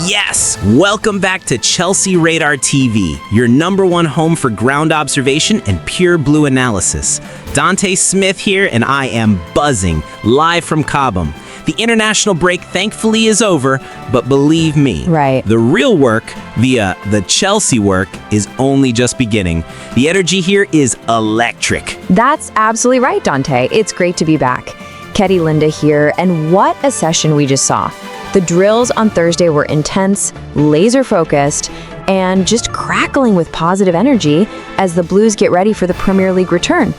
Yes! Welcome back to Chelsea Radar TV, your #1 home for ground observation and pure blue analysis. Dante Smith here, and I am buzzing, live from Cobham. The international break thankfully is over, but believe me, the real work, the Chelsea work, is only just beginning. The energy here is electric. That's absolutely right, Dante. It's great to be back. Ketty, Linda here, and what a session we just saw. The drills on Thursday were intense, laser-focused, and just crackling with positive energy as the Blues get ready for the Premier League return.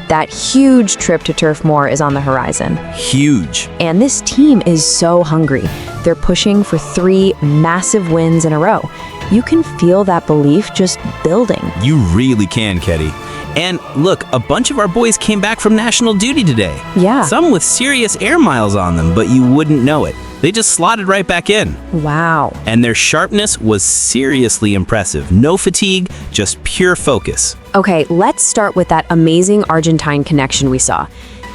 That huge trip to Turf Moor is on the horizon. Huge. And this team is so hungry. They're pushing for 3 massive wins in a row. You can feel that belief just building. You really can, Ketty. And look, a bunch of our boys came back from national duty today. Yeah. Some with serious air miles on them, but you wouldn't know it. They just slotted right back in. Wow. And their sharpness was seriously impressive. No fatigue, just pure focus. Okay, let's start with that amazing Argentine connection we saw.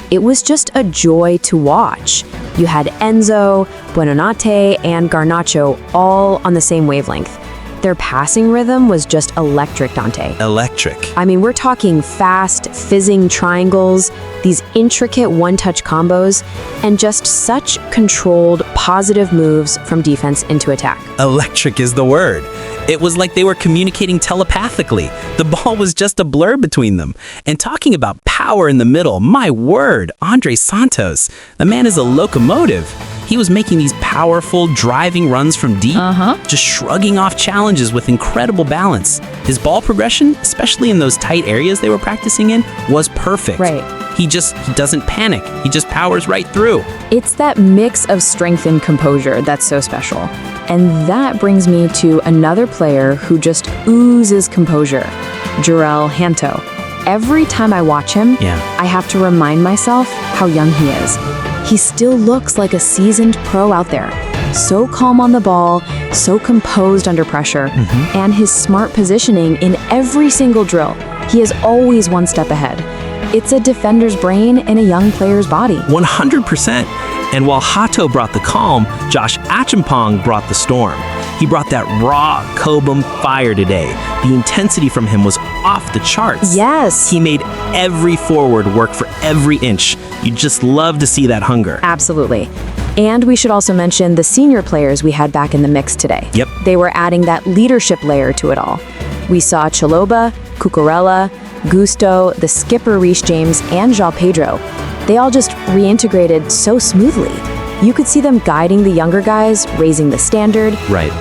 It was just a joy to watch. You had Enzo, Buonanotte, and Garnacho all on the same wavelength. Their passing rhythm was just electric, Dante. Electric. I mean, we're talking fast, fizzing triangles, these intricate one-touch combos, and just such controlled, positive moves from defense into attack. Electric is the word. It was like they were communicating telepathically. The ball was just a blur between them. And talking about power in the middle, my word, Andrey Santos, the man is a locomotive. He was making these powerful, driving runs from deep, just shrugging off challenges with incredible balance. His ball progression, especially in those tight areas they were practicing in, was perfect. Right. He doesn't panic. He just powers right through. It's that mix of strength and composure that's so special. And that brings me to another player who just oozes composure, Jorrel Hato. Every time I watch him, I have to remind myself how young he is. He still looks like a seasoned pro out there. So calm on the ball, so composed under pressure, and his smart positioning in every single drill. He is always one step ahead. It's a defender's brain in a young player's body. 100%. And while Hato brought the calm, Josh Acheampong brought the storm. He brought that raw Cobham fire today. The intensity from him was off the charts. Yes. He made every forward work for every inch. You just love to see that hunger. Absolutely. And we should also mention the senior players we had back in the mix today. Yep. They were adding that leadership layer to it all. We saw Chalobah, Cucurella, Gusto, the skipper Reece James, and Joao Pedro. They all just reintegrated so smoothly. You could see them guiding the younger guys, raising the standard,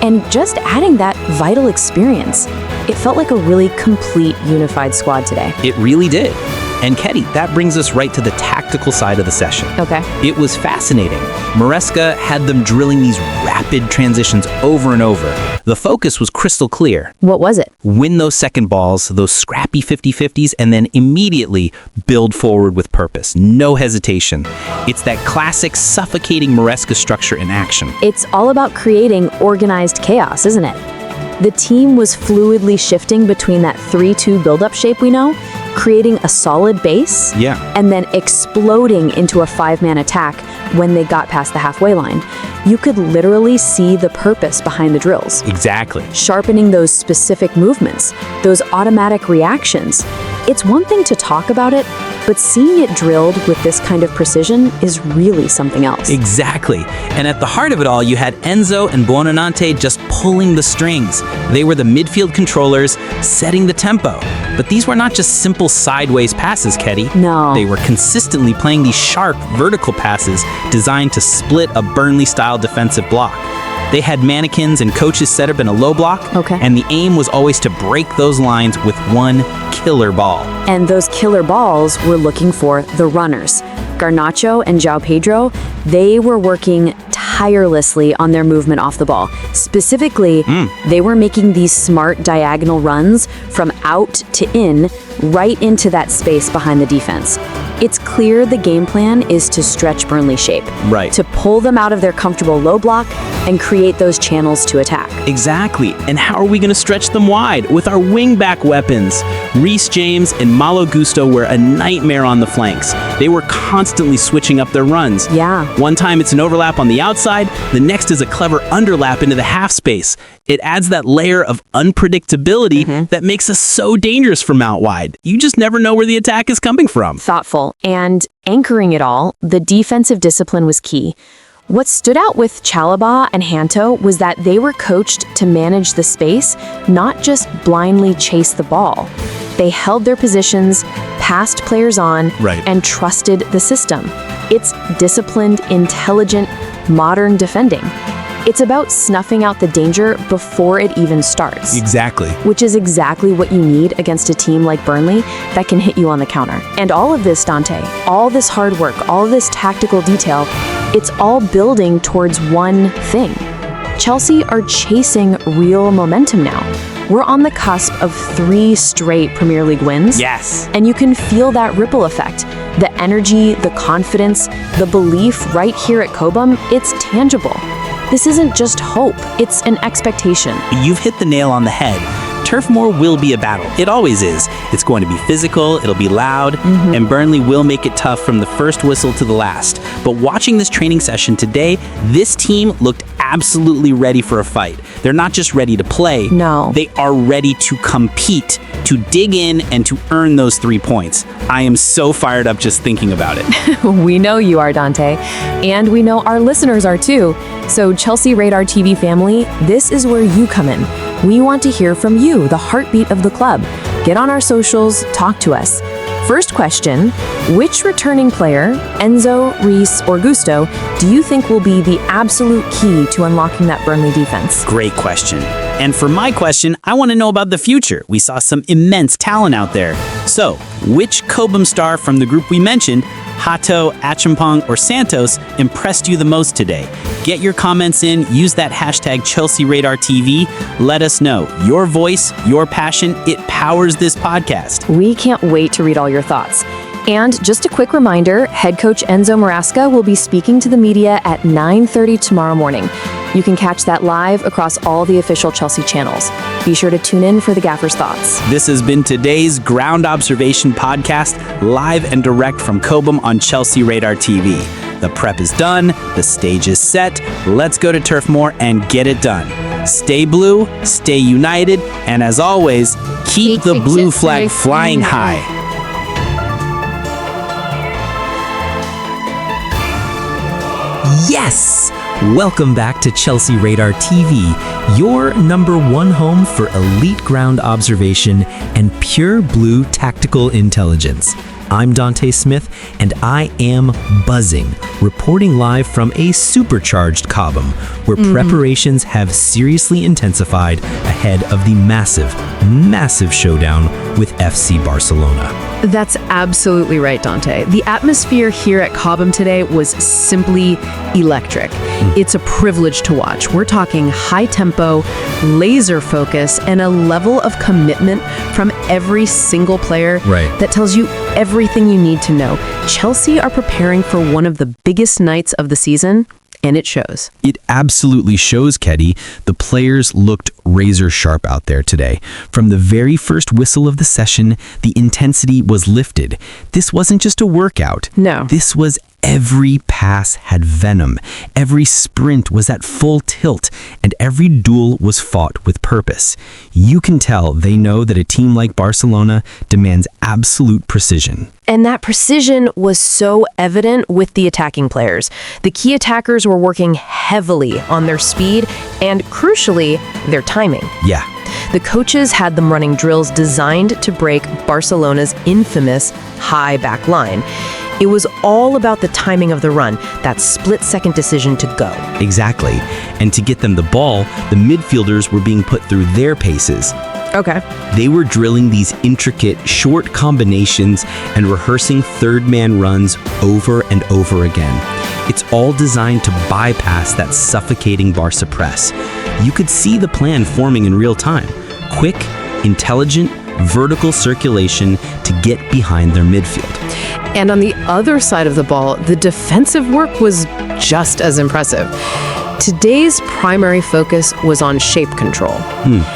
and just adding that vital experience. It felt like a really complete, unified squad today. It really did. And Ketty, that brings us right to the tactical side of the session. Okay. It was fascinating. Maresca had them drilling these rapid transitions over and over. The focus was crystal clear. What was it? Win those second balls, those scrappy 50-50s, and then immediately build forward with purpose. No hesitation. It's that classic suffocating Maresca structure in action. It's all about creating organized chaos, isn't it? The team was fluidly shifting between that 3-2 build-up shape we know, creating a solid base, and then exploding into a 5-man attack when they got past the halfway line. You could literally see the purpose behind the drills. Exactly. Sharpening those specific movements, those automatic reactions. It's one thing to talk about it, but seeing it drilled with this kind of precision is really something else. Exactly. And at the heart of it all, you had Enzo and Buonanotte just pulling the strings. They were the midfield controllers, setting the tempo. But these were not just simple sideways passes, Ketty. No. They were consistently playing these sharp vertical passes designed to split a Burnley-style defensive block. They had mannequins and coaches set up in a low block, and the aim was always to break those lines with one killer ball. And those killer balls were looking for the runners. Garnacho and Joao Pedro, they were working tirelessly on their movement off the ball. Specifically, they were making these smart diagonal runs from out to in, right into that space behind the defense. It's clear the game plan is to stretch Burnley's shape. Right. To pull them out of their comfortable low block and create those channels to attack. Exactly. And how are we going to stretch them wide? With our wing-back weapons. Reece James and Malo were a nightmare on the flanks. They were constantly switching up their runs. Yeah. One time it's an overlap on the outside, the next is a clever underlap into the half space. It adds that layer of unpredictability that makes us so dangerous from out wide. You just never know where the attack is coming from. Thoughtful. And anchoring it all, the defensive discipline was key. What stood out with Chalobah and Hato was that they were coached to manage the space, not just blindly chase the ball. They held their positions, passed players on, and trusted the system. It's disciplined, intelligent, modern defending. It's about snuffing out the danger before it even starts. Exactly. Which is exactly what you need against a team like Burnley that can hit you on the counter. And all of this, Dante, all this hard work, all of this tactical detail, it's all building towards one thing. Chelsea are chasing real momentum now. We're on the cusp of 3 straight Premier League wins. Yes. And you can feel that ripple effect. The energy, the confidence, the belief right here at Cobham, it's tangible. This isn't just hope, it's an expectation. You've hit the nail on the head. Turf Moor will be a battle. It always is. It's going to be physical, it'll be loud, and Burnley will make it tough from the first whistle to the last. But watching this training session today, this team looked absolutely ready for a fight. They're not just ready to play. No. They are ready to compete, to dig in, and to earn those 3 points. I am so fired up just thinking about it. We know you are, Dante. And we know our listeners are too. So Chelsea Radar TV family, this is where you come in. We want to hear from you, the heartbeat of the club. Get on our socials, talk to us. First question, which returning player, Enzo, Reece, or Gusto, do you think will be the absolute key to unlocking that Burnley defense? Great question. And for my question, I want to know about the future. We saw some immense talent out there. So, which Cobham star from the group we mentioned, Hato, Acheampong, or Santos, impressed you the most today? Get your comments in, use that hashtag ChelseaRadarTV. Let us know. Your voice, your passion, it powers this podcast. We can't wait to read all your thoughts. And just a quick reminder, head coach Enzo Marasca will be speaking to the media at 9:30 tomorrow morning. You can catch that live across all the official Chelsea channels. Be sure to tune in for the gaffer's thoughts. This has been today's Ground Observation podcast, live and direct from Cobham on Chelsea Radar TV. The prep is done, the stage is set, let's go to Turf Moor and get it done. Stay blue, stay united, and as always, keep the blue flag flying high. Yes! Welcome back to Chelsea Radar TV, your #1 home for elite ground observation and pure blue tactical intelligence. I'm Dante Smith, and I am buzzing, reporting live from a supercharged Cobham, where preparations have seriously intensified ahead of the massive showdown with FC Barcelona. That's absolutely right, Dante. The atmosphere here at Cobham today was simply electric. It's a privilege to watch. We're talking high tempo, laser focus, and a level of commitment from every single player that tells you everything you need to know. Chelsea are preparing for one of the biggest nights of the season, and it shows. It absolutely shows, Ketty. The players looked razor sharp out there today. From the very first whistle of the session, the intensity was lifted. This wasn't just a workout. No. This was every pass had venom. Every sprint was at full tilt, and every duel was fought with purpose. You can tell they know that a team like Barcelona demands absolute precision. And that precision was so evident with the attacking players. The key attackers were working heavily on their speed and, crucially, their timing. Yeah. The coaches had them running drills designed to break Barcelona's infamous high back line. It was all about the timing of the run, that split-second decision to go. Exactly. And to get them the ball, the midfielders were being put through their paces. Okay. They were drilling these intricate, short combinations and rehearsing third-man runs over and over again. It's all designed to bypass that suffocating Barca press. You could see the plan forming in real time. Quick, intelligent, vertical circulation to get behind their midfield. And on the other side of the ball, the defensive work was just as impressive. Today's primary focus was on shape control.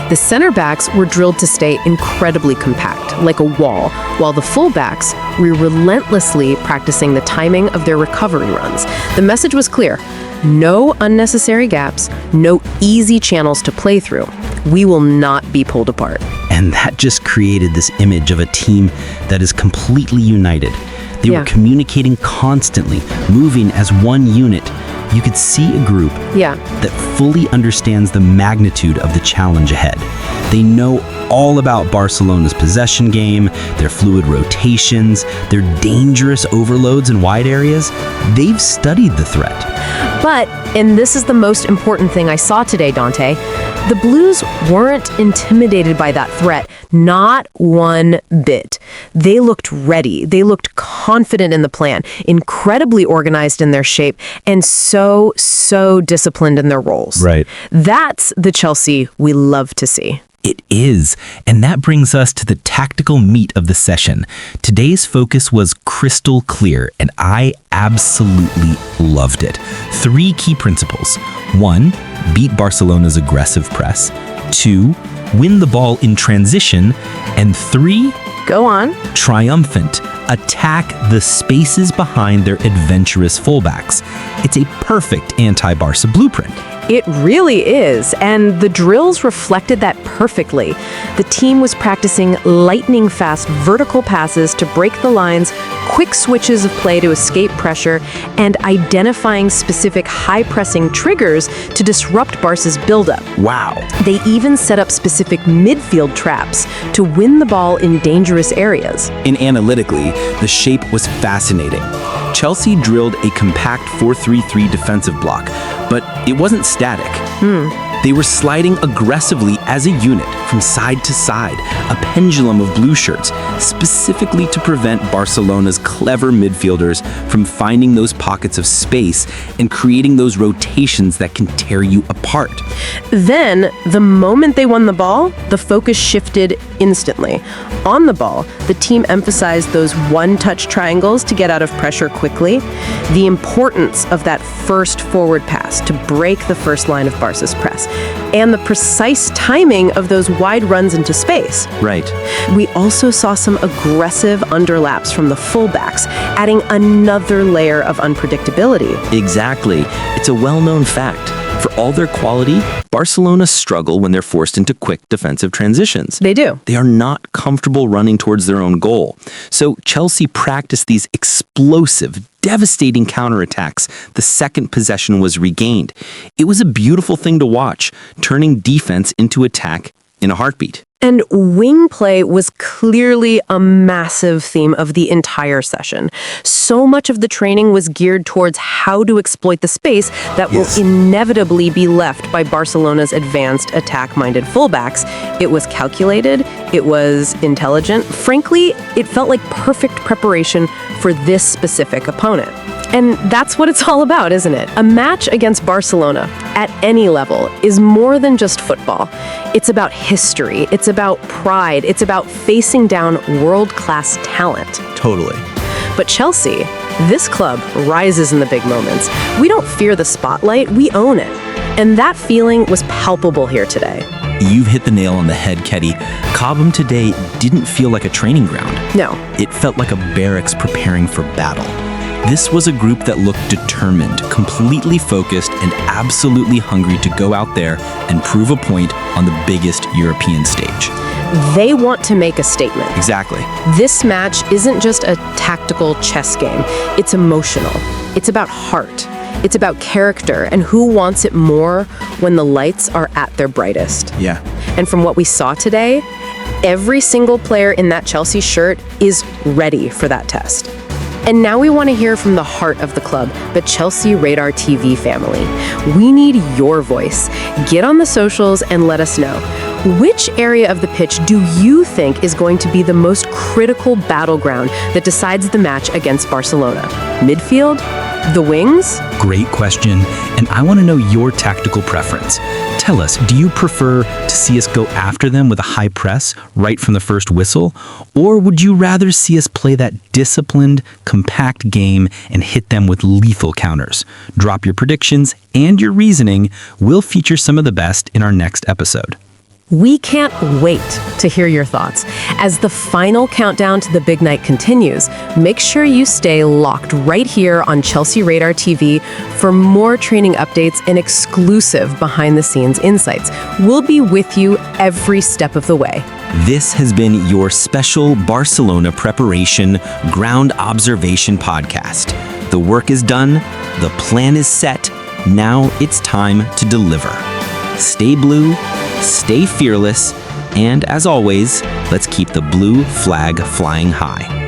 The center backs were drilled to stay incredibly compact, like a wall, while the fullbacks were relentlessly practicing the timing of their recovery runs. The message was clear: no unnecessary gaps, no easy channels to play through. We will not be pulled apart. And that just created this image of a team that is completely united. They were communicating constantly, moving as one unit. You could see a group that fully understands the magnitude of the challenge ahead. They know all about Barcelona's possession game, their fluid rotations, their dangerous overloads in wide areas. They've studied the threat. But, and this is the most important thing I saw today, Dante, the Blues weren't intimidated by that threat, not one bit. They looked ready. They looked confident in the plan, incredibly organized in their shape, and so disciplined in their roles. Right. That's the Chelsea we love to see. It is. And that brings us to the tactical meat of the session. Today's focus was crystal clear, and I absolutely loved it. 3 key principles. 1, beat Barcelona's aggressive press. 2, win the ball in transition. And 3, go on. Triumphant. Attack the spaces behind their adventurous fullbacks. It's a perfect anti-Barca blueprint. It really is, and the drills reflected that perfectly. The team was practicing lightning-fast vertical passes to break the lines, quick switches of play to escape pressure, and identifying specific high-pressing triggers to disrupt Barca's buildup. Wow. They even set up specific midfield traps to win the ball in dangerous areas. And analytically, the shape was fascinating. Chelsea drilled a compact 4-3-3 defensive block, but it wasn't static. They were sliding aggressively as a unit from side to side, a pendulum of blue shirts, specifically to prevent Barcelona's clever midfielders from finding those pockets of space and creating those rotations that can tear you apart. Then, the moment they won the ball, the focus shifted instantly. On the ball, the team emphasized those one-touch triangles to get out of pressure quickly, the importance of that first forward pass to break the first line of Barca's press, and the precise timing of those wide runs into space. Right. We also saw some aggressive underlaps from the fullbacks, adding another layer of unpredictability. Exactly. It's a well-known fact. For all their quality, Barcelona struggle when they're forced into quick defensive transitions. They do. They are not comfortable running towards their own goal. So Chelsea practiced these explosive, devastating counterattacks the second possession was regained. It was a beautiful thing to watch, turning defense into attack in a heartbeat. And wing play was clearly a massive theme of the entire session. So much of the training was geared towards how to exploit the space that will inevitably be left by Barcelona's advanced attack-minded fullbacks. It was calculated, it was intelligent. Frankly, it felt like perfect preparation for this specific opponent. And that's what it's all about, isn't it? A match against Barcelona, at any level, is more than just football. It's about history, it's about pride, it's about facing down world-class talent. Totally. But Chelsea, this club rises in the big moments. We don't fear the spotlight, we own it. And that feeling was palpable here today. You've hit the nail on the head, Ketty. Cobham today didn't feel like a training ground. No. It felt like a barracks preparing for battle. This was a group that looked determined, completely focused, and absolutely hungry to go out there and prove a point on the biggest European stage. They want to make a statement. Exactly. This match isn't just a tactical chess game. It's emotional. It's about heart. It's about character and who wants it more when the lights are at their brightest. Yeah. And from what we saw today, every single player in that Chelsea shirt is ready for that test. And now we want to hear from the heart of the club, the Chelsea Radar TV family. We need your voice. Get on the socials and let us know. Which area of the pitch do you think is going to be the most critical battleground that decides the match against Barcelona? Midfield? The wings? Great question, and I want to know your tactical preference. Tell us, do you prefer to see us go after them with a high press right from the first whistle? Or would you rather see us play that disciplined, compact game and hit them with lethal counters? Drop your predictions and your reasoning. We'll feature some of the best in our next episode. We can't wait to hear your thoughts. As the final countdown to the big night continues, make sure you stay locked right here on Chelsea Radar TV for more training updates and exclusive behind-the-scenes insights. We'll be with you every step of the way. This has been your special Barcelona preparation ground observation podcast. The work is done, the plan is set, now it's time to deliver. Stay blue, stay fearless, and as always, let's keep the blue flag flying high.